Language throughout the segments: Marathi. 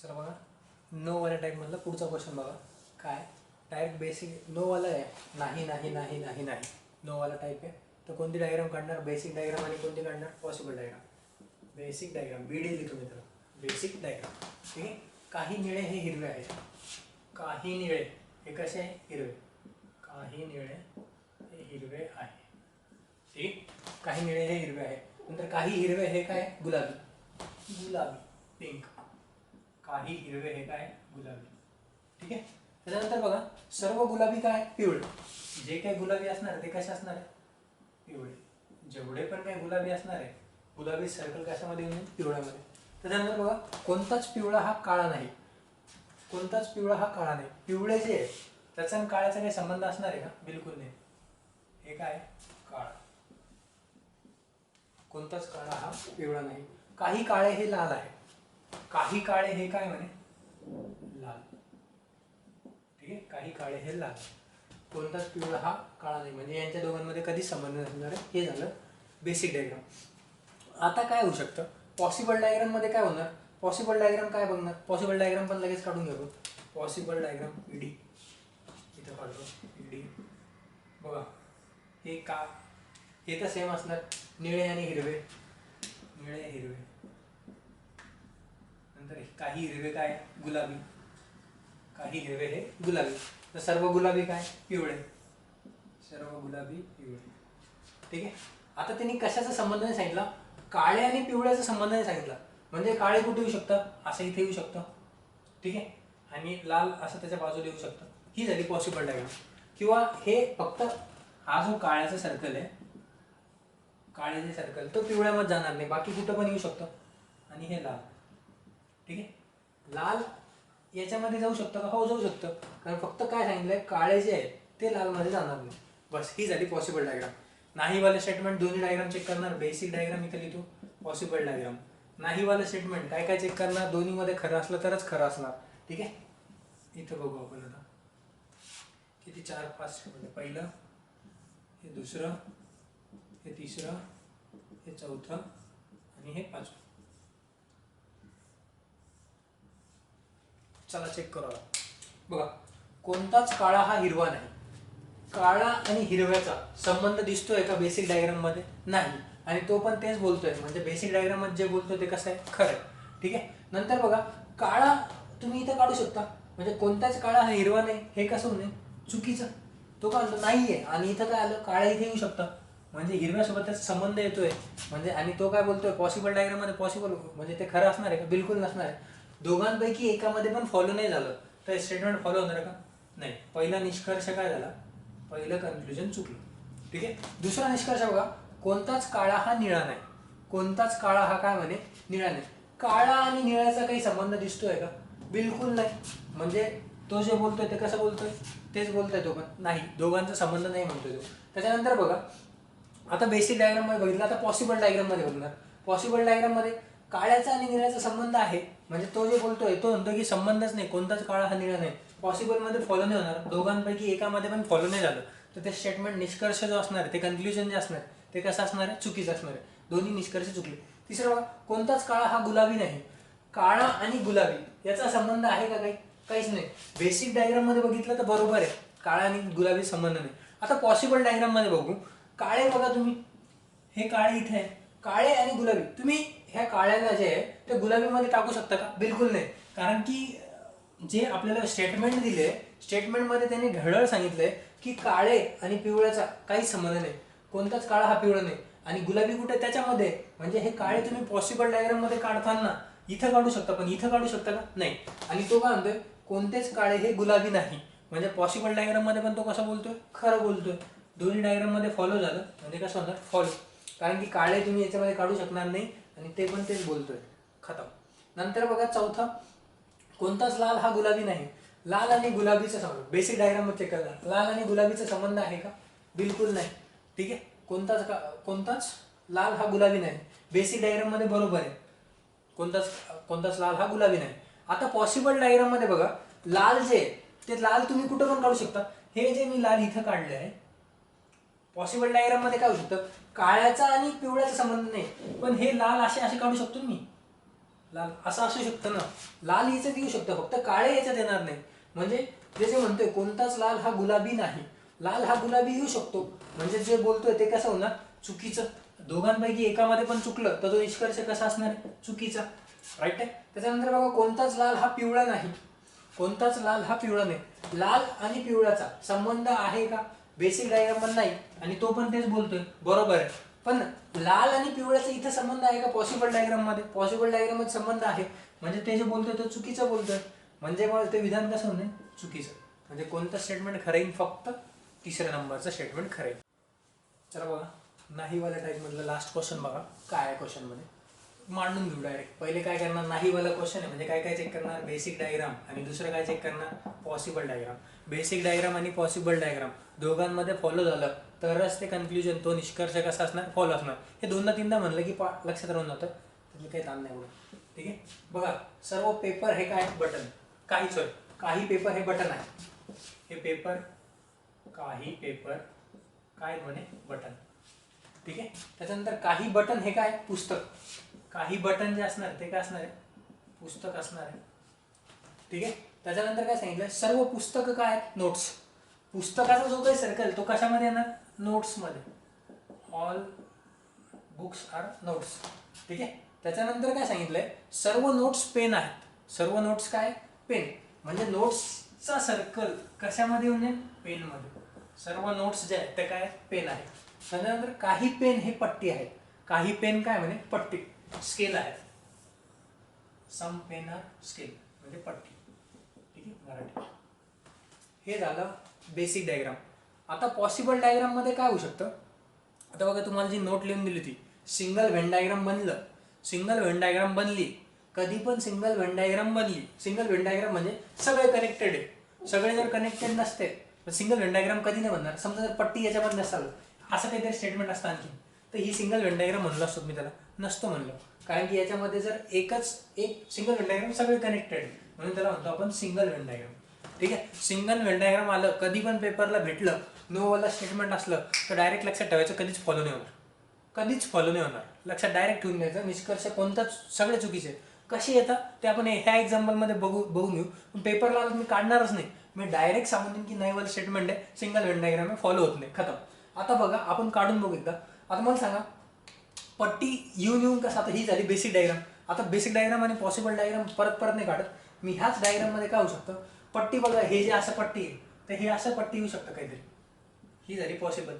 चला बघा, नो वाल्या टाईपमधला पुढचा क्वेश्चन बघा. काय डायरेक्ट बेसिक नो वाला आहे. नाही नाही नाही नाही नाही नो वाला टाईप आहे. तर कोणती डायग्राम काढणार? Basic diagram. आणि कोणती काढणार? Possible diagram. बेसिक डायग्राम बीडी लिहितो मित्र. Basic diagram. ठीक आहे. काही निळे हे हिरवे आहेत. काही निळे हे कसे आहे? हिरवे. काही निळे हे हिरवे आहे. ठीक. काही निळे हे हिरवे आहे. नंतर काही हिरवे हे काय? गुलाबी. गुलाबी पिंक. काही हिरवे हे काय? गुलाबी. ठीक आहे. त्याच्यानंतर बघा, सर्व गुलाबी काय? पिवळे. जे काही गुलाबी असणार ते कसे असणार आहे? पिवळे. जेवढे पण काही गुलाबी असणार आहे, गुलाबी सर्कल कशामध्ये येऊन? पिवळ्यामध्ये. त्याच्यानंतर बघा, कोणताच पिवळा हा काळा नाही. कोणताच पिवळा हा काळा नाही. पिवळे जे आहे त्याचा आणि काळ्याचा काही संबंध असणार आहे का? बिलकुल नाही. हे काय? काळा. कोणताच काळा हा पिवळा नाही. काही काळे हे लाल आहे. काही काळे हे काय म्हणे? लाल. ठीक आहे. काही काळे हे लाल. कोणताच पिवळा हा काळा नाही. म्हणजे यांच्या दोघांमध्ये कधीच संबंध नसणार आहे. हे झालं बेसिक डायग्राम. आता काय होऊ शकतं? पॉसिबल डायग्राम मध्ये काय होणार? पॉसिबल डायग्राम काय बघणार? पॉसिबल डायग्राम पण लगेच काढून घेऊ. पॉसिबल डायग्राम ईडी इथं काढतो. ईडी बघा, हे का हे तर सेम असणार. निळे आणि हिरवे. निळे हिरवे. नंतर काही हिरवे काय? गुलाबी. काही हिरवे हे गुलाबी. तर सर्व गुलाबी काय? पिवळे. सर्व गुलाबी पिवळे. ठीक आहे. आता त्यांनी कशाचा संबंध नाही सांगितला? काळे आणि पिवळ्याचा संबंध नाही सांगितला. म्हणजे काळे कुठे येऊ शकतं? असं इथे येऊ शकतं. ठीक आहे. आणि लाल असं त्याच्या बाजूला येऊ शकतं. ही झाली पॉसिबल डायग्राम. किंवा हे फक्त हा जो काळ्याचा सर्कल आहे, काळ्याचे सर्कल, तो पिवळ्यामध्ये जाणार नाही. बाकी कुठं पण येऊ शकतं. आणि हे लाल. ठीक आहे. लाल याच्यामध्ये जाऊ शकतं का? हो, जाऊ शकतं. कारण फक्त काय सांगितलंय? काळे जे आहे ते लालमध्ये जाणार नाही. बस, ही झाली पॉसिबल डायग्राम. नाही वाले स्टेटमेंट दोन्ही डायग्राम चेक करणार. बेसिक डायग्राम इथे लिहितो. Possible diagram. नाही वाले स्टेटमेंट काय काय चेक करणार? दोन्हीमध्ये खरं असलं तरच खरं असणार. ठीक आहे. इथं बघू आपण आता किती 4-5 पहिलं, हे दुसरं, हे तिसरं, हे चौथं आणि हे पाचवं. चला चेक करू. बघा, कोणताच काळा हा हिरवा नाही. काळा आणि हिरव्याचा संबंध दिसतोय का बेसिक डायग्राम मध्ये? नाही. आणि तो पण तेच बोलतोय. म्हणजे बेसिक डायग्राम मध्ये जे बोलतोय ते कसं आहे? खरं आहे. ठीक आहे. नंतर बघा, काळा तुम्ही इथं काढू शकता. म्हणजे कोणताच काळा हा हिरवा नाही, हे कसं होणे? चुकीचं. तो काय म्हणतो? नाहीये. आणि इथं काय आलं? काळा इथे येऊ शकतं. म्हणजे हिरव्यासोबत त्याचा संबंध येतोय. म्हणजे आणि तो काय बोलतोय? पॉसिबल डायग्राम मध्ये पॉसिबल, म्हणजे ते खरं असणार आहे का? बिलकुल नसणार आहे. दोघांपैकी एकामध्ये पण फॉलो नाही झालं तर स्टेटमेंट फॉलो होणार का? नाही. पहिला निष्कर्ष काय झाला? पहिलं कन्क्लुजन चुकलं. ठीक आहे. दुसरा निष्कर्ष बघा, कोणताच काळा हा निळा नाही. कोणताच काळा हा काय म्हणे? निळा नाही. काळा आणि निळ्याचा काही संबंध दिसतोय का? बिलकुल नाही. म्हणजे तो जे बोलतोय ते कसं बोलतोय? तेच बोलतोय तो पण नाही. दोघांचा संबंध नाही म्हणतोय तो. त्याच्यानंतर बघा, आता बेसिक डायग्राम मध्ये बघितलं, आता पॉसिबल डायग्राम मध्ये बघणार. पॉसिबल डायग्राम मध्ये काळ्याचा आणि निळ्याचा संबंध आहे. म्हणजे तो जे बोलतोय तो म्हणतो की संबंधच नाही, कोणताच काळा हा निळा नाही. पॉसिबल मध्ये फॉलो नाही होणार. दोघांपैकी एकामध्ये पण फॉलो नाही झालं तर ते स्टेटमेंट, निष्कर्ष जो असणार आहे, ते कन्क्ल्युजन जे असणार ते कसं असणार आहे? चुकीचं असणार आहे. दोन्ही निष्कर्ष चुकले. तिसरं बघा, कोणताच काळा हा गुलाबी नाही. काळा आणि गुलाबी याचा संबंध आहे का? काही काहीच नाही. बेसिक डायग्राम मध्ये बघितलं तर बरोबर आहे, काळा आणि गुलाबी संबंध नाही. आता पॉसिबल डायग्राम मध्ये बघू. काळे बघा तुम्ही, हे काळे इथे आहे. काळे आणि गुलाबी, तुम्ही ह्या काळ्याला जे आहे ते गुलाबीमध्ये टाकू शकता का? बिलकुल नाही. कारण की जे आपल्याला स्टेटमेंट दिले, स्टेटमेंटमध्ये त्यांनी ढळळ सांगितलंय की काळे आणि पिवळ्याचा काही संबंध नाही. कोणताच काळा हा पिवळा नाही. आणि गुलाबी कुठे? त्याच्यामध्ये. म्हणजे हे काळे तुम्ही पॉसिबल डायग्राम मध्ये काढताना इथं काढू शकता, पण इथं काढू शकता का? नाही. आणि तो काय म्हणतोय? कोणतेच काळे हे गुलाबी नाही. म्हणजे पॉसिबल डायग्राम मध्ये पण तो कसं बोलतोय? खरं बोलतोय. दोन्ही डायग्राम मध्ये फॉलो झालं म्हणजे कसं होणार? फॉलो. कारण की काळे तुम्ही याच्यामध्ये काढू शकणार नाही आणि ते पण तेच बोलतोय. खतम. नंतर बघा चौथा, कोणताच लाल हा गुलाबी नाही. लाल आणि गुलाबीचा संबंध बेसिक डायग्राम मध्ये चेक करा. लाल आणि गुलाबीचा संबंध आहे का? बिलकुल नाही. ठीक आहे. कोणताच लाल हा गुलाबी नाही. बेसिक डायग्राम मध्ये बरोबर आहे. कोणताच लाल हा गुलाबी नाही. आता पॉसिबल डायग्राम मध्ये बघा, लाल जे ते लाल तुम्ही कुठं पण काढू शकता. हे जे मी लाल इथं काढले आहे, पॉसिबल डायग्राम मध्ये काय होऊ शकतं? काळ्याचा आणि पिवळ्याचा संबंध नाही, पण हे लाल असे काढू शकतो मी. लाल असं असू शकतं ना, लाल याच्यात येऊ शकतं, फक्त काळे याच्यात येणार नाही. म्हणजे जे जे म्हणतोय कोणताच लाल हा गुलाबी नाही, लाल हा गुलाबी येऊ शकतो, म्हणजे जे बोलतोय ते कसं होणार, चुकीचं. दोघांपैकी एकामध्ये पण चुकलं तर तो निष्कर्ष कसा असणार आहे, चुकीचा. राईट आहे. त्याच्यानंतर बघा, कोणताच लाल हा पिवळा नाही, कोणताच लाल हा पिवळा नाही. लाल आणि पिवळ्याचा संबंध आहे का, बेसिक डायग्राम मध्ये नाही, आणि तो पण तेच बोलतोय, बरोबर आहे. पण लाल आणि पिवळ्याचा इथे संबंध आहे का, पॉसिबल डायग्राम मध्ये, पॉसिबल डायग्राम मध्ये संबंध आहे, म्हणजे ते जे बोलतोय तो चुकीचं बोलतोय, म्हणजे मग ते विधान कसं होणार, चुकीचं. म्हणजे कोणतं स्टेटमेंट खरं येईल, फक्त तिसऱ्या नंबरचं स्टेटमेंट खरं येईल. चला बघा, नाहीवाल्या टाईप मधलं लास्ट क्वेश्चन बघा, काय आहे क्वेश्चन मध्ये मांडून घेऊ डायरेक्ट. पहिले काय करणार, नाहीवाला क्वेश्चन आहे म्हणजे काय काय चेक करणार, बेसिक डायग्राम, आणि दुसरं काय चेक करणार, पॉसिबल डायग्राम. बेसिक डायग्राम आणि पॉसिबल डायग्राम दोघांमध्ये फॉलो झालं तरच ते कन्क्ल्युजन, तो निष्कर्ष कसा असणार, फॉलो असणार. हे दोनदा तीनदा म्हणलं की लक्षात राहून जातं, त्यातलं काही ताण नाही एवढं. ठीक आहे. बघा, सर्व पेपर हे काय, बटन, काही पेपर हे बटन आहे, हे पेपर, काही पेपर काय म्हणे, बटन. ठीक आहे. त्याच्यानंतर काही बटन हे काय, पुस्तक, काही बटन जे असणार ते काय असणार आहे, पुस्तक असणार आहे. ठीक आहे. त्याच्यानंतर काय सांगितलं, सर्व पुस्तकं काय, नोट्स. पुस्तकाचा जो काही सर्कल तो कशामध्ये येणार, नोट्स मध्ये. All books or notes. ठीक आहे. त्याच्यानंतर काय सांगितलंय, सर्व नोट्स पेन आहेत, सर्व नोट्स काय, पेन, म्हणजे नोट्सचा सर्कल कशामध्ये येऊन जाईल, पेन मध्ये. सर्व नोट्स जे आहेत ते काय, पेन आहे. त्यानंतर काही पेन हे पट्टी आहेत, काही पेन काय म्हणे, पट्टी, स्केल आहे. सम पेन आर स्केल म्हणजे पट्टी. ठीक आहे, मराठी. हे झालं बेसिक डायग्राम. आता पॉसिबल डायग्राम मध्ये काय होऊ शकतं, आता बघा तुम्हाला जी नोट लिहून दिली होती, सिंगल व्हेन डायग्राम बनलं, सिंगल व्हेन डायग्राम बनली, कधी पण सिंगल व्हेन डायग्राम बनली, सिंगल व्हेन डायग्राम म्हणजे सगळे कनेक्टेड आहे, सगळे जर कनेक्टेड नसते तर सिंगल व्हेन डायग्राम कधी नाही बनणार. समजा जर पट्टी याच्यामध्ये नसाल, असं काहीतरी स्टेटमेंट असतं आणखी, तर ही सिंगल व्हेन डायग्राम म्हणलं असतो मी त्याला, नसतो म्हणलं, कारण की याच्यामध्ये जर एक सिंगल व्हेन डायग्राम सगळे कनेक्टेड, म्हणून त्याला म्हणतो आपण सिंगल व्हेन डायग्राम. ठीक आहे. सिंगल व्हेन डायग्राम आलं, कधी पण पेपरला भेटलं, नो वाला स्टेटमेंट असलं तर डायरेक्ट लक्षात ठेवायचं, कधीच फॉलो नाही होणार, कधीच फॉलो नाही होणार. लक्षात डायरेक्ट ठेवून घ्यायचं, निष्कर्ष कोणताच सगळे चुकीचे. कसे येतात ते आपण ह्या एक्झाम्पलमध्ये बघून घेऊ, पण पेपरला मी काढणारच नाही, मी डायरेक्ट सांगून देईन की नाही वाला स्टेटमेंट आहे, सिंगल व्हेन डायग्राम आहे, फॉलो होत नाही, खतम. आता बघा, आपण काढून बघू एकदा. आता मला सांगा, पट्टी येऊन कसं, आता ही झाली बेसिक डायग्राम. आता बेसिक डायग्राम आणि पॉसिबल डायग्राम परत नाही काढत मी, ह्याच डायग्राम मध्ये काय होऊ शकतं, पट्टी बघा, हे जे असं पट्टी आहे तर हे असं पट्टी येऊ शकतं काहीतरी, ही झाली पॉसिबल.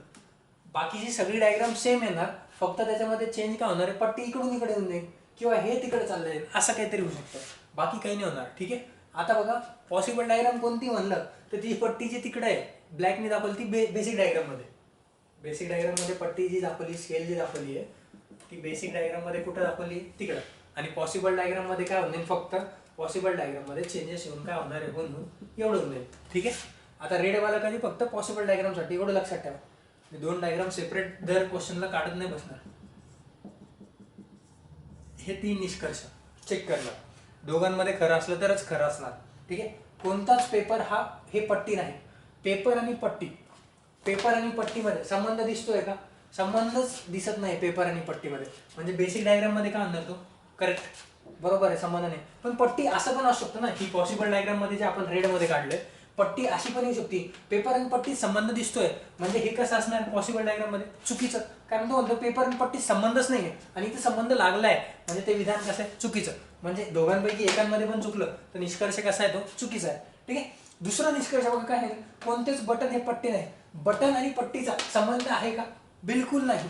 बाकीची सगळी डायग्राम सेम येणार, फक्त त्याच्यामध्ये चेंज काय होणार आहे, पट्टी इकडून इकडे येऊन जाईल किंवा हे तिकडे चाललं जाईल, असं काहीतरी होऊ शकतं, बाकी काही नाही होणार. ठीक आहे. आता बघा, पॉसिबल डायग्राम कोणती म्हणलं तर ती पट्टी जी तिकडे आहे ब्लॅकने दाखवली ती बेसिक डायग्राम मध्ये, बेसिक डायग्राम मध्ये पट्टी जी दाखवली, स्केल जी दाखवली आहे ती बेसिक डायग्राम मध्ये कुठं दाखवली, तिकडं. आणि पॉसिबल डायग्राम मध्ये काय होणार, फक्त पॉसिबल डायग्राम मध्ये चेंजेस येऊन काय होणार आहे, होऊन एवढं होऊन जाईल. ठीक आहे. आता रेडवाला कधी फक्त पॉसिबल डायग्राम साठी, एवढं लक्षात ठेवा, मी दोन डायग्राम सेपरेट दर क्वेश्चनला काढत नाही बसणार. हे तीन निष्कर्ष चेक करणार, दोघांमध्ये खरं असलं तरच खरं असणार. ठीक आहे. कोणताच पेपर हा हे पट्टी नाही, पेपर आणि पट्टी, पेपर आणि पट्टीमध्ये संबंध दिसतोय का, संबंधच दिसत नाही पेपर आणि पट्टीमध्ये, म्हणजे बेसिक डायग्राम मध्ये काय म्हणणार तो, करेक्ट, बरोबर आहे, संबंध नाही. पण पट्टी असं पण असू शकतं ना, ही पॉसिबल डायग्राम मध्ये जे आपण रेड मध्ये काढलंय, पट्टी अशी पण येऊ शकते, पेपर आणि पट्टी संबंध दिसतोय, म्हणजे हे कसं असणार पॉसिबल डायग्राम मध्ये, चुकीचं. कारण तो म्हणतो पेपर आणि पट्टी संबंधच नाहीये आणि इथे संबंध लागलाय, म्हणजे ते विधान कसं आहे, चुकीचं. म्हणजे दोघांपैकी एकांमध्ये पण चुकलं तर निष्कर्ष कसा आहे, तो चुकीचा आहे. ठीक आहे. दुसरा निष्कर्ष बघा काय आहे, कोणतेच बटन हे पट्टी नाही. बटन आणि पट्टीचा संबंध आहे का, बिलकुल नाही.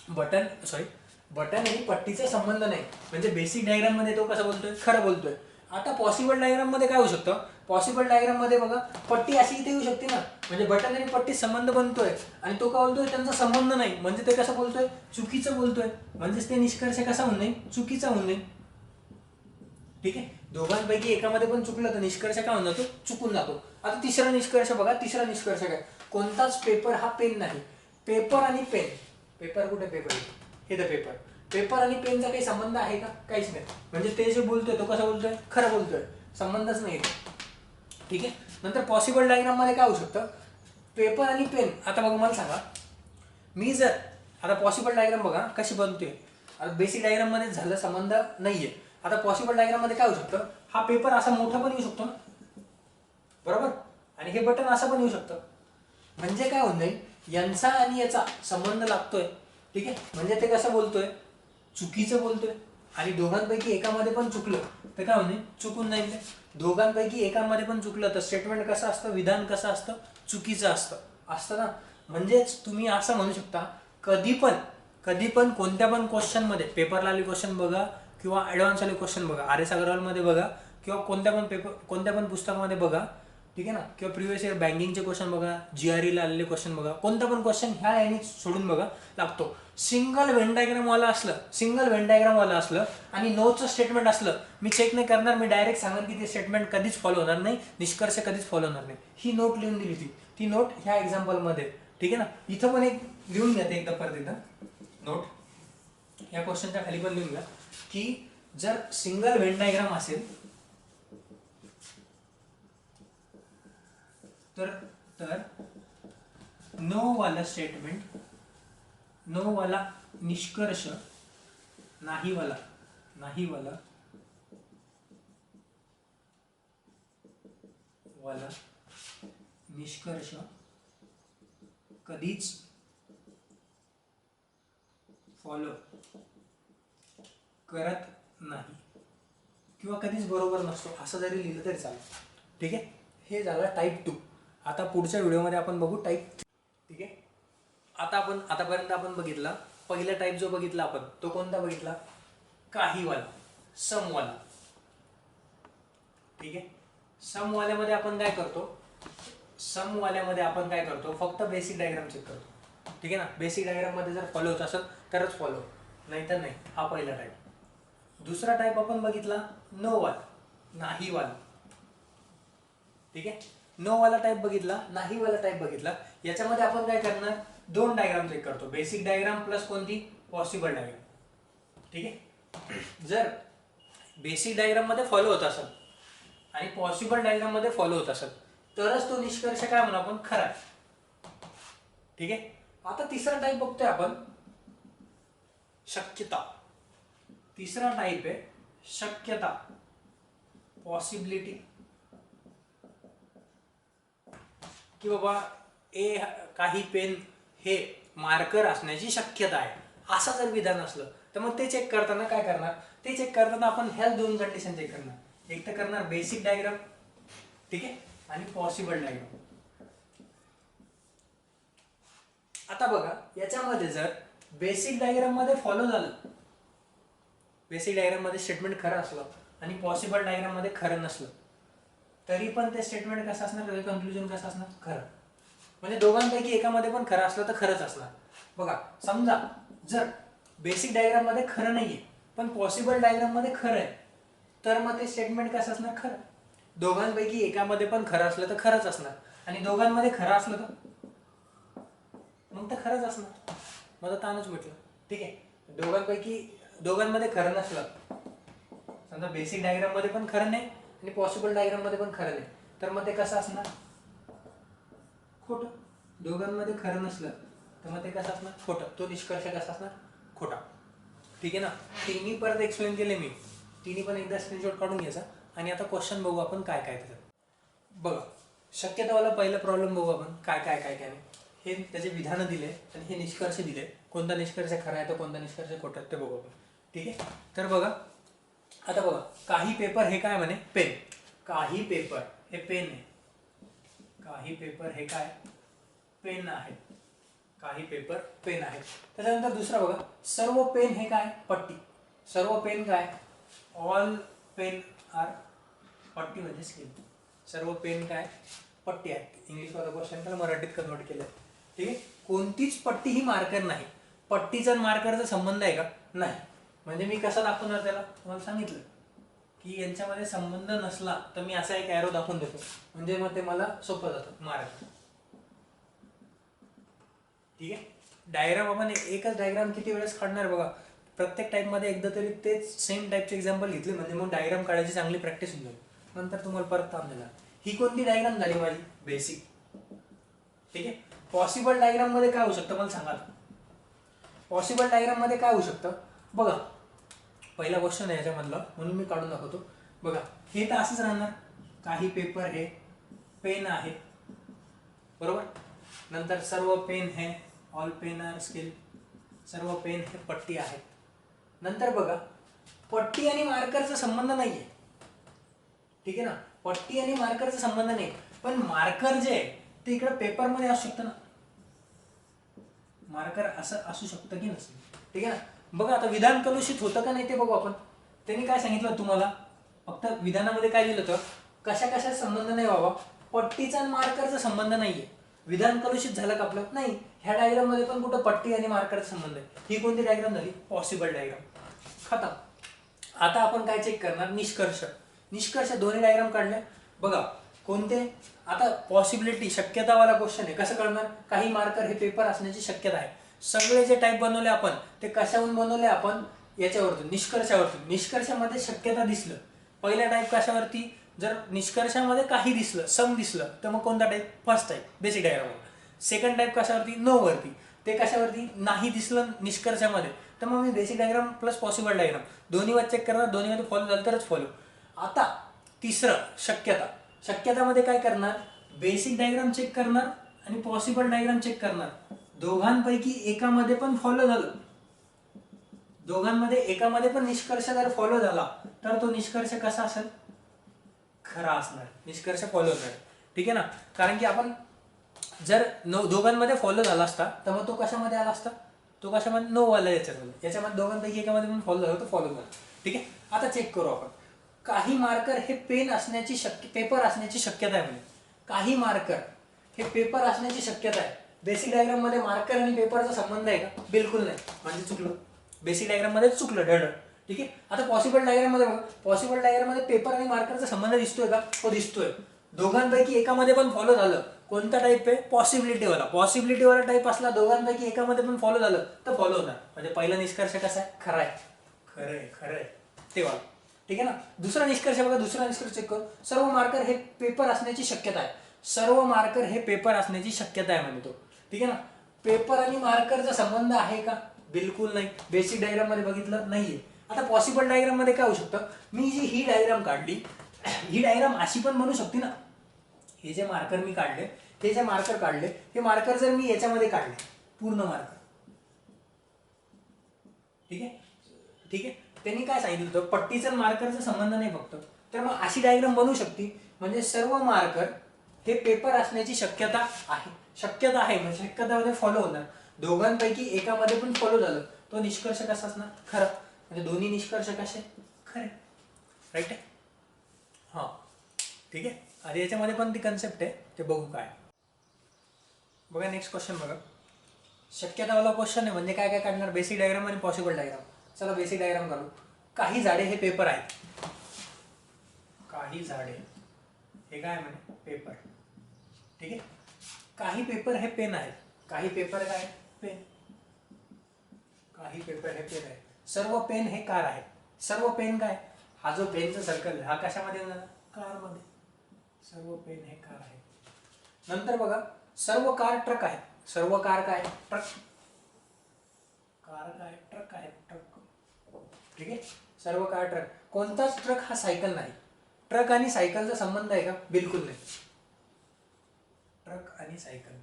बटन आणि पट्टीचा संबंध नाही, म्हणजे बेसिक डायग्राम मध्ये तो कसं बोलतोय, खरं बोलतोय. आता पॉसिबल डायग्राम मध्ये काय होऊ शकतं, पॉसिबल डायग्राम मध्ये बघा, पट्टी अशी इथे येऊ शकते ना, म्हणजे बटन आणि पट्टी संबंध बनतोय आणि तो काय बोलतोय, त्यांचा संबंध नाही, म्हणजे ते कसं बोलतोय, चुकीचं बोलतोय, म्हणजेच ते निष्कर्ष कसा होऊन जाईल, चुकीचा होऊन जाईल. ठीक आहे. दोघांपैकी एकामध्ये पण चुकलं तर निष्कर्ष काय होऊन जातो, चुकून जातो. आता तिसरा निष्कर्ष बघा, तिसरा निष्कर्ष काय, कोणताच पेपर हा पेन नाही. पेपर आणि पेन, पेपर कुठे, पेपर हे तर पेपर, पेपर आणि पेनचा काही संबंध आहे का, काहीच नाही, म्हणजे ते जे बोलतोय तो कसं बोलतोय, खरं बोलतोय, संबंधच नाही. ठीक आहे. नंतर पॉसिबल डायग्राम मध्ये काय होऊ शकतं, पेपर आणि पेन. आता बघा मला सांगा, मी जर आता पॉसिबल डायग्राम बघा कशी बनतोय, आता बेसिक डायग्राम मध्ये झालं संबंध नाहीये, आता पॉसिबल डायग्राम मध्ये काय होऊ शकतं, हा पेपर असा मोठा पण येऊ शकतो ना, बरोबर, आणि हे बटन असं पण येऊ शकतं. म्हणजे काय होऊन जाईल, यांचा आणि याचा संबंध लागतोय, ठीक आहे. म्हणजे ते कसं बोलतोय, चुकीचं बोलतोय, आणि दोघांपैकी एकामध्ये पण चुकलं तर काय होईल, चुकून जाईल. दोघांपैकी एकामध्ये पण चुकलं तर स्टेटमेंट कसं असतं, विधान कसं असतं, चुकीचं असतं ना. म्हणजेच तुम्ही असं म्हणू शकता, कधी पण कोणत्या पण क्वेश्चन मध्ये, पेपरला आले क्वेश्चन बघा किंवा ऍडव्हान्स आले क्वेश्चन बघा, RS अग्रवाल मध्ये बघा किंवा कोणत्या पण पुस्तकामध्ये बघा, ठीक आहे ना, किंवा प्रिव्हियस इयर बँकिंगचे क्वेश्चन बघा, GRE ला आलेले क्वेश्चन बघा, कोणता पण क्वेश्चन ह्या याने सोडून बघा लागतो. सिंगल व्हेन डायग्राम वाला असलं आणि नोचं स्टेटमेंट असलं, मी चेक नाही करणार, मी डायरेक्ट सांगेन की ते स्टेटमेंट कधीच फॉलो होणार नाही, निष्कर्ष कधीच फॉलो होणार नाही. ही नोट लिहून दिली ती नोट ह्या एक्झाम्पल मध्ये, ठीक आहे ना. इथं पण एक लिहून घ्या, एकदा परत एकदा नोट या क्वेश्चनच्या खाली पण लिहून घ्या की जर सिंगल व्हेन डायग्राम असेल तर नो वाला स्टेटमेंट, नो वाला निष्कर्ष, नाही वाला निष्कर्ष कधीच फॉलो करत नाही किंवा कधीच बरोबर नसतो, असं जरी लिहिलं तरी चालेल, ठीक आहे. हे झालं टाईप 2. आता पुढच्या व्हिडिओमध्ये आपण बघू टाईप 3, ठीक आहे. आतापर्यंत आपण बघितला पहिला टाईप जो बघितला आपण, तो कोणता बघितला, काहीवाला, समवाला, ठीक आहे. समवाल्यामध्ये आपण काय करतो, फक्त बेसिक डायग्राम चेक करतो, ठीक आहे ना. बेसिक डायग्राम मध्ये जर फॉलो होत असेल तरच फॉलो, नाही तर नाही. हा पहिला टाईप. दुसरा टाईप आपण बघितला नो वाला, नाही वाला, ठीक आहे. नो वाला टाईप बघितला, नाही वाला टाईप बघितला. याच्यामध्ये आपण काय करणार, 2 डायग्राम चेक करतो, बेसिक डायग्राम प्लस कोणती, पॉसिबल डायग्राम, ठीक आहे. जर बेसिक डायग्राम मध्ये फॉलो होत असेल आणि पॉसिबल डायग्राम मध्ये फॉलो होत असेल तरच तो निष्कर्ष काय म्हणू आपण, खरा, ठीक आहे. आता तिसरा टाईप बघतोय आपण, शक्यता. तिसरा टाईप आहे शक्यता, पॉसिबिलिटी, की बाबा काही पेन हे मार्कर असण्याची शक्यता आहे, असं जर विधान असलं तर मग ते चेक करताना काय करणार, ते चेक करताना आपण ह्या 2 कंडिशन चेक करणार. एक तर करणार बेसिक डायग्राम, ठीक आहे, आणि पॉसिबल डायग्राम. आता बघा याच्यामध्ये जर बेसिक डायग्राम मध्ये फॉलो झालं, बेसिक डायग्राम मध्ये स्टेटमेंट खरं असलं आणि पॉसिबल डायग्राम मध्ये खरं नसलं, तरी पण ते स्टेटमेंट कसं असणार, कन्क्लुजन कसं असणार, खरं. म्हणजे दोघांपैकी एकामध्ये पण खरं असलं तर खरंच असणार. बघा समजा जर बेसिक डायग्राम मध्ये खरं नाहीये पण पॉसिबल डायग्राम मध्ये खरं आहे, तर मग ते स्टेटमेंट कसं असणार, खरं. दोघांपैकी एकामध्ये पण खरं असलं तर खरंच असणार, आणि दोघांमध्ये खरं असलं तर मग तर खरंच असणार. माझं ताणच म्हटलं, ठीक आहे. दोघांमध्ये खरं नसलं, समजा बेसिक डायग्राम मध्ये पण खरं नाही आणि पॉसिबल डायग्राम मध्ये पण खरं नाही, तर मग ते कसं असणार, खोटं. दोघांमध्ये खरं नसलं तर मग ते कसं असणार, खोटं. तो निष्कर्ष कसा असणार, खोटा, ठीक आहे ना. तिन्ही परत एक्सप्लेन केले मी, तिन्ही पण एकदा स्क्रीनशॉट काढून घ्यायचा. आणि आता क्वेश्चन बघू आपण काय काय त्याच्यात. बघा शक्यतावाला पहिला प्रॉब्लेम बघू आपण, काय नाही. हे त्याचे विधानं दिले आणि हे निष्कर्ष दिले, कोणता निष्कर्ष खरा आहे तर कोणता निष्कर्ष खोटा ते बघू आपण, ठीक आहे. तर बघा आता बघा, काही पेपर हे काय म्हणे, पेन. काही पेपर हे पेन आहे, काही पेपर हे काय, पेन आहे, काही पेपर पेन आहे. त्याच्यानंतर दुसरा बघा, सर्व पेन हे काय, पट्टी. सर्व पेन काय, ऑल पेन आर, पट्टी म्हणजे स्केल. सर्व पेन काय, पट्टी आहे. इंग्लिश वाला क्वेश्चन त्याला मराठीत कन्वर्ट केलं, ठीक आहे. कोणतीच पट्टी ही मार्कर नाही. पट्टीचा मार्करचा संबंध आहे का, नाही. म्हणजे मी कसं दाखवणार त्याला, तुम्हाला सांगितलं की यांच्यामध्ये संबंध नसला तर मी असा एक एरो दाखवून देतो, म्हणजे मग ते मला सोपं जातं मार्क, ठीक आहे. डायग्राम आपण एकच डायग्राम किती वेळेस काढणार बघा, प्रत्येक टाइप मध्ये एकदा तरी तेच सेम टाइपचे एक्झाम्पल घेतले म्हणजे मग डायग्राम काढायची चांगली प्रॅक्टिस होऊन जाईल, नंतर तुम्हाला परत ताण देणार. ही कोणती डायग्राम झाली माझी, बेसिक, ठीक आहे. पॉसिबल डायग्राम मध्ये काय होऊ शकतं मला सांगा. पॉसिबल डायग्राम मध्ये काय होऊ शकतं बघा, पहिला क्वेश्चन आहे याच्यामधला, म्हणून मी काढून दाखवतो. बघा हे तर असंच राहणार, काही पेपर हे पेन आहे बरोबर. नंतर सर्व पेन हे ऑल पेन आर स्केल, सर्व पेन हे पट्टी आहेत. नंतर बघा पट्टी आणि मार्करचा संबंध नाहीये, ठीक आहे ना, पट्टी आणि मार्करचा संबंध नाही, पण मार्कर जे आहे ते इकडे पेपरमध्ये असू शकतं ना, मार्कर असं असू शकतं की नसेल, ठीक आहे ना. बघा आता विधान कलुषित होतं का नाही ते बघू आपण. त्यांनी काय सांगितलं तुम्हाला, फक्त विधानामध्ये काय दिलं होतं, कशा कशा संबंध नाही बाबा, पट्टीचा आणि मार्करचा संबंध नाहीये. विधान कलुषित झालं का आपलं, नाही. ह्या डायग्राम मध्ये पण कुठं पट्टी आणि मार्करचा संबंध आहे. ही कोणती डायग्राम झाली, पॉसिबल डायग्राम, खतम. आता आपण काय चेक करणार, निष्कर्ष. निष्कर्ष दोन्ही डायग्राम काढले बघा कोणते. आता पॉसिबिलिटी शक्यतावाला क्वेश्चन आहे, कसं करणार, काही मार्कर हे पेपर असण्याची शक्यता आहे. सगळे जे टाईप बनवले आपण ते कशावरून बनवले, आपण याच्यावरतून निष्कर्षावरतून. निष्कर्षामध्ये शक्यता दिसलं, पहिला टाईप कशावरती, जर निष्कर्षामध्ये काही दिसलं, सम दिसलं, तर मग कोणता type, first type basic diagram. Second type कशावरती, नो वरती, ते कशावरती, नाही दिसलं निष्कर्षामध्ये, तर मग मी basic diagram plus possible diagram दोन्ही वर चेक करणार, दोन्हीमध्ये फॉलो झालं तरच फॉलो. आता तिसरं शक्यता. शक्यतामध्ये काय करणार, बेसिक डायग्राम चेक करणार आणि पॉसिबल डायग्राम चेक करणार. दोघांपैकी एकामध्ये पण फॉलो झालं, दोघांमध्ये एकामध्ये पण निष्कर्ष जर फॉलो झाला तर तो निष्कर्ष कसा असेल, खरा असणार, निष्कर्ष फॉलो होणार, ठीक आहे ना. कारण की आपण जर दोघांमध्ये फॉलो झाला असता तर मग तो कशामध्ये आला असता, तो कशामध्ये, नो वाला याच्यामध्ये, याच्यामध्ये दोघांपैकी एकामध्ये पण फॉलो झाला तर फॉलो झाला, ठीक आहे. आता चेक करू आपण, काही मार्कर हे पेन असण्याची पेपर असण्याची शक्यता आहे. म्हणजे काही मार्कर हे पेपर असण्याची शक्यता आहे. बेसिक डायग्राम मध्ये मार्कर आणि पेपरचा संबंध आहे का, बिलकुल नाही, म्हणजे चुकलं, बेसिक डायग्राम मध्ये चुकलं ढळ, ठीक आहे. आता पॉसिबल डायग्राम मध्ये बघा, पॉसिबल डायग्राम मध्ये पेपर आणि मार्करचा संबंध दिसतोय का, तो दिसतोय. दोघांपैकी एकामध्ये पण फॉलो झालं, कोणता टाईप आहे, पॉसिबिलिटीवाला. पॉसिबिलिटीवाला टाईप असला, दोघांपैकी एकामध्ये पण फॉलो झालं तर फॉलो होणार, म्हणजे पहिला निष्कर्ष कसा आहे, खरा आहे, खरंय खरंय तेव्हा, ठीक आहे ना. दुसरा निष्कर्ष बघा, दुसरा निष्कर्ष चेक करू, सर्व मार्कर हे पेपर असण्याची शक्यता आहे. सर्व मार्कर हे पेपर असण्याची शक्यता आहे म्हणजे तो, ठीक आहे ना. पेपर आणि मार्करचा संबंध आहे का, बिलकुल नाही, बेसिक डायग्राम मध्ये बघितलं नाहीये. आता पॉसिबल डायग्राम मध्ये काय होऊ शकतं, मी जी ही डायग्राम काढली, ही डायग्राम अशी पण बनू शकते ना. हे जे मार्कर मी काढले, हे जे मार्कर काढले, हे मार्कर जर मी याच्यामध्ये काढले, पूर्ण मार्कर, ठीक आहे, ठीक आहे. त्यांनी काय सांगितलं होतं, पट्टीचा मार्करचा संबंध नाही फक्त, तर मग अशी डायग्राम बनू शकते, म्हणजे सर्व मार्कर हे पेपर असण्याची शक्यता आहे. शक्यता आहे म्हणजे शक्यतामध्ये फॉलो होणार, दोघांपैकी एकामध्ये पण फॉलो झालं, तो निष्कर्ष कसा असणार, खरा, म्हणजे दोन्ही निष्कर्ष कसे, खरे, राईट आहे. हा ठीक आहे. आणि याच्यामध्ये पण ती कन्सेप्ट आहे, ते बघू काय. बघा नेक्स्ट क्वेश्चन बघा, शक्यतावाला क्वेश्चन आहे, म्हणजे काय काय काढणार, बेसिक डायग्राम आणि पॉसिबल डायग्राम. चला बेसिक डायग्राम काढू. काही झाडे हे पेपर आहेत, काही झाडे हे काय म्हणे, पेपर, ठीक आहे. काही पेपर हे पेन आहेत, काही पेपर काय, पेन, काही पेपर हे पेन आहे. सर्व पेन हे कार आहेत. सर्व पेन काय, हा जो पेनचा सर्कल हा कशामध्ये येणार, कार मध्ये. सर्व पेन हे कार आहे. नंतर बघा, सर्व कार ट्रक आहेत. सर्व कार काय, ट्रक, कार काय, ट्रक आहे, ट्रक, ठीक आहे. सर्व कार ट्रक. कोणताच ट्रक हा सायकल नाही. ट्रक आणि सायकलचा संबंध आहे का, बिलकुल नाही. ट्रक आणि सायकल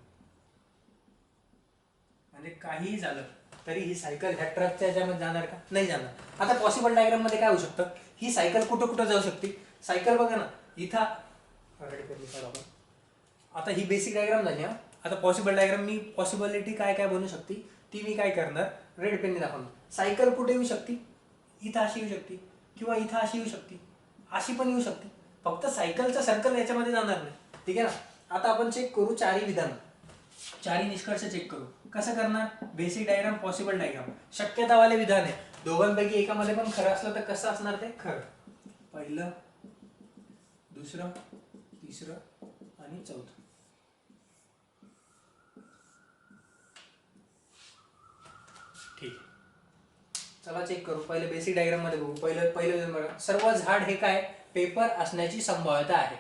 म्हणजे काहीही झालं तरी ही सायकल ह्या ट्रकच्या याच्यामध्ये जाणार का, नाही जाणार. आता पॉसिबल डायग्राम मध्ये काय होऊ शकतं, ही सायकल कुठं कुठं जाऊ शकते. सायकल बघा ना इथं, आता ही बेसिक डायग्राम झाली हा. आता पॉसिबल डायग्राम मी पॉसिबिलिटी काय काय बनू शकते ती मी काय करणार, रेड पेनने दाखवणार. सायकल कुठे येऊ शकते, इथं अशी येऊ शकते, किंवा इथं अशी येऊ शकते, अशी पण येऊ शकते. फक्त सायकलचा सर्कल याच्यामध्ये जाणार नाही, ठीक आहे ना. आता आपण चेक करू चारही विधान, चारही निष्कर्ष चेक करू. कसं करणार, बेसिक डायग्राम, पॉसिबल डायग्राम, शक्यतावाले विधान आहे. दोघांपैकी एकामध्ये पण खरं असलं तर कसं असणार ते, खरं. पहिलं, दुसरं, तिसरं आणि चौथं. ठीक, चला चेक करू. पहिले बेसिक डायग्राम मध्ये बघू. पहिलं बघा, सर्व झाड हे काय, पेपर असण्याची संभाव्यता आहे.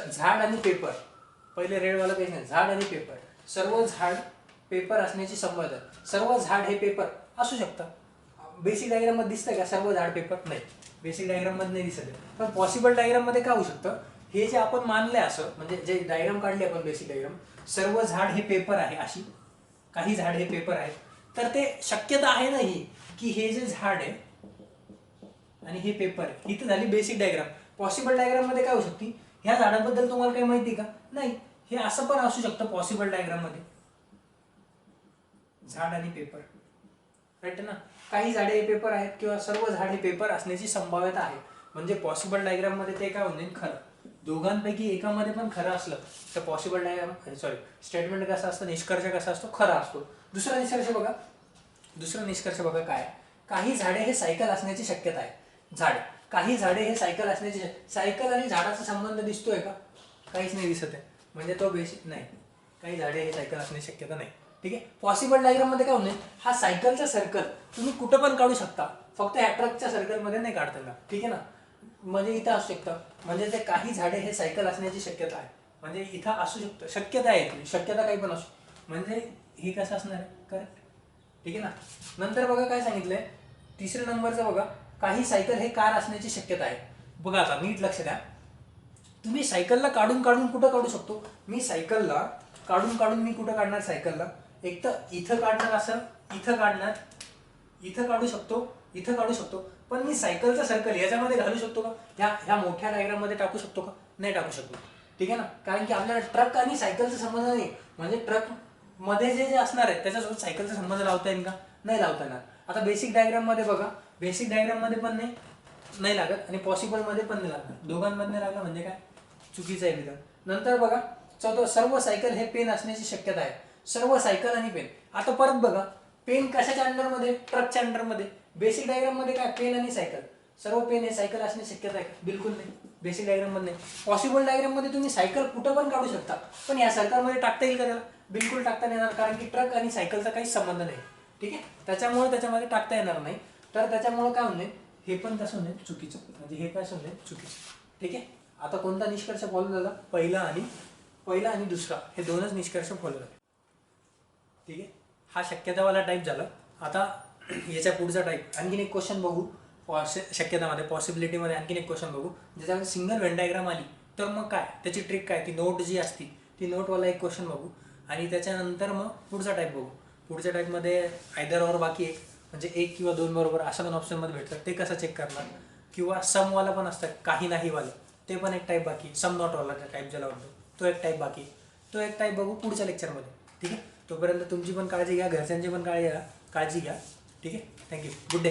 झाड आणि पेपर, पहिले रेड वाला काही नाही, झाड आणि पेपर. सर्व झाड पेपर असण्याची संभाव्यता. सर्व झाड हे पेपर असू शकतात, बेसिक डायग्राम मध्ये दिसतंय का सर्व झाड पेपर? नाही, बेसिक डायग्राम मध्ये नाही दिसत आहे. पण पॉसिबल डायग्राम मध्ये काय होऊ शकतं, हे जे आपण मानलंय असं, म्हणजे जे डायग्राम काढली आपण बेसिक डायग्राम, सर्व झाड हे पेपर आहे अशी, काही झाड हे पेपर आहे, तर ते शक्यता आहे नाही की हे जे झाड आहे आणि हे पेपर आहे, ही तर झाली बेसिक डायग्राम. पॉसिबल डायग्राम मध्ये काय होऊ शकते, ह्या झाडाबद्दल तुम्हाला काही माहिती का? नाही. हे असं पण असू शकतं पॉसिबल डायग्राम मध्ये, झाड आणि पेपर, राईट ना. काही झाडे हे पेपर आहेत किंवा सर्व झाड हे पेपर असण्याची संभाव्यता आहे. म्हणजे पॉसिबल डायग्राम मध्ये ते काय होईल, खरं. दोघांपैकी एकामध्ये पण खरं असलं तर पॉसिबल डायग्राम स्टेटमेंट कसा असतं, निष्कर्ष कसा असतो, खरा असतो. दुसरा निष्कर्ष बघा काय, काही झाडे हे सायकल असण्याची शक्यता आहे. काही झाडे हे सायकल असण्याची, सायकल आणि झाडाचा संबंध दिसतोय का? काहीच नाही दिसत आहे, म्हणजे तो बेसिक नाही. काही झाडे हे सायकल असण्याची शक्यता नाही. ठीक आहे. पॉसिबल डायग्राम मध्ये काय होईल, हा सायकलचा सर्कल तुम्ही कुठं पण काढू शकता, फक्त ह्या ट्रकच्या सर्कल मध्ये नाही काढता येणार. ठीक आहे ना. म्हणजे इथं असू शकतं, म्हणजे ते काही झाडे हे सायकल असण्याची शक्यता आहे, म्हणजे इथं असू शकतं, शक्यता आहे, शक्यता काही पण असू, म्हणजे हे कसं असणार आहे, करेक्ट. ठीक आहे ना. नंतर बघा काय सांगितलंय, तिसऱ्या नंबरचं बघा, काही सायकल हे कार असण्याची शक्यता आहे. बघा आता नीट लक्ष द्या, तुम्ही सायकलला काढून कुठं काढू शकतो, मी सायकलला काढून मी कुठं काढणार, सायकलला एक तर इथं काढणार, असं इथं काढणार, इथं काढू शकतो, पण मी सायकलचा सर्कल याच्यामध्ये घालू शकतो का, ह्या मोठ्या डायग्राम मध्ये टाकू शकतो का? नाही टाकू शकतो. ठीक आहे ना. कारण की आपल्याला ट्रक आणि सायकलचा संबंध नाही, म्हणजे ट्रक मध्ये जे असणार आहे त्याच्यासोबत सायकलचा संबंध लावता येईल का? नाही लावता येणार. आता बेसिक डायग्राम मध्ये बघा, बेसिक डायग्राम मध्ये पण नाही लागत आणि पॉसिबल मध्ये पण नाही लागत, दोघांमध्ये लागलं म्हणजे काय, चुकीचं आहे विधान. नंतर बघा चौथं, सर्व सायकल हे पेन असण्याची शक्यता आहे. सर्व सायकल आणि पेन, आता परत बघा, पेन कशाच्या अंडरमध्ये, ट्रकच्या अंडरमध्ये. बेसिक डायग्राम मध्ये काय, पेन आणि सायकल, सर्व पेन हे सायकल असण्याची शक्यता आहे? बिलकुल नाही, बेसिक डायग्राम मध्ये नाही. पॉसिबल डायग्राम मध्ये तुम्ही सायकल कुठं पण काढू शकता, पण या सर्कलमध्ये टाकता येईल का त्याला? बिलकुल टाकता येणार, कारण की ट्रक आणि सायकलचा काही संबंध नाही. ठीक आहे. त्याच्यामुळे त्याच्यामध्ये टाकता येणार नाही. तर त्याच्यामुळे काय होईल, हे पण कसं होईल, चुकीचं, म्हणजे हे काय होईल, चुकीचं. ठीक आहे. आता कोणता निष्कर्ष फॉलो झाला, पहिला आणि दुसरा, हे दोनच निष्कर्ष फॉलो झाले. ठीक आहे. हा शक्यतावाला टाईप झाला. आता याच्या पुढचा टाईप, आणखीन एक क्वेश्चन बघू शक्यतामध्ये, पॉसिबिलिटीमध्ये आणखीन एक क्वेश्चन बघू, ज्याच्यामध्ये सिंगल व्हेन डायग्राम आली तर मग काय, त्याची ट्रिक काय, ती नोट जी असती ती नोटवाला एक क्वेश्चन बघू, आणि त्याच्यानंतर मग पुढचा टाईप बघू. पुढच्या टाईपमध्ये आयदर और बाकी एक, म्हणजे 1 किंवा 2 बरोबर असं पण ऑप्शनमध्ये भेटतं, ते कसं चेक करणार, किंवा समवाला पण असतं, काही नाही वालं, ते पण एक टाईप बाकी, सम नॉटवाला टाईप ज्याला म्हणतो तो एक टाईप बाकी, तो एक टाईप बघू पुढच्या लेक्चरमध्ये. ठीक आहे. तोपर्यंत तुमची पण काळजी घ्या, घरच्यांची पण काळजी घ्या. ठीक आहे. थँक्यू. Good day.